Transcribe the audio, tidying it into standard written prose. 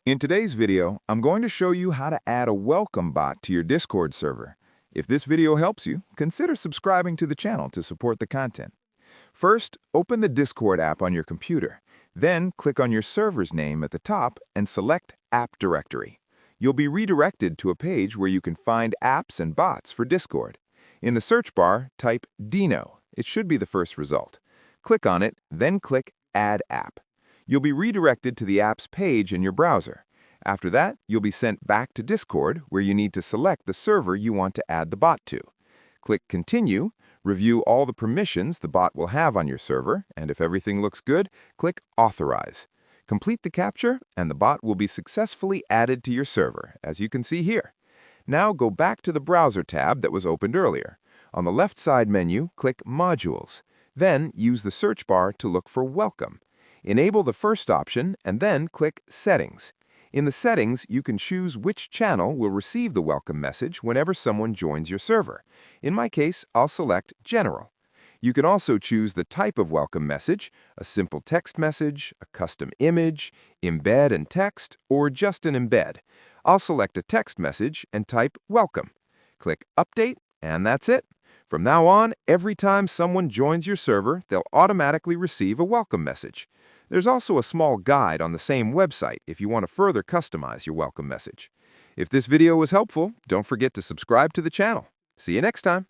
In today's video, I'm going to show you how to add a welcome bot to your Discord server. If this video helps you, consider subscribing to the channel to support the content. First, open the Discord app on your computer. Then, click on your server's name at the top and select App Directory. You'll be redirected to a page where you can find apps and bots for Discord. In the search bar, type Dyno. It should be the first result. Click on it, then click Add App. You'll be redirected to the app's page in your browser. After that, you'll be sent back to Discord, where you need to select the server you want to add the bot to. Click Continue, review all the permissions the bot will have on your server, and if everything looks good, click Authorize. Complete the captcha, and the bot will be successfully added to your server, as you can see here. Now go back to the Browser tab that was opened earlier. On the left side menu, click Modules. Then use the search bar to look for Welcome. Enable the first option and then click Settings. In the settings, you can choose which channel will receive the welcome message whenever someone joins your server. In my case, I'll select General. You can also choose the type of welcome message, a simple text message, a custom image, embed and text, or just an embed. I'll select a text message and type Welcome. Click Update, and that's it. From now on, every time someone joins your server, they'll automatically receive a welcome message. There's also a small guide on the same website if you want to further customize your welcome message. If this video was helpful, don't forget to subscribe to the channel. See you next time.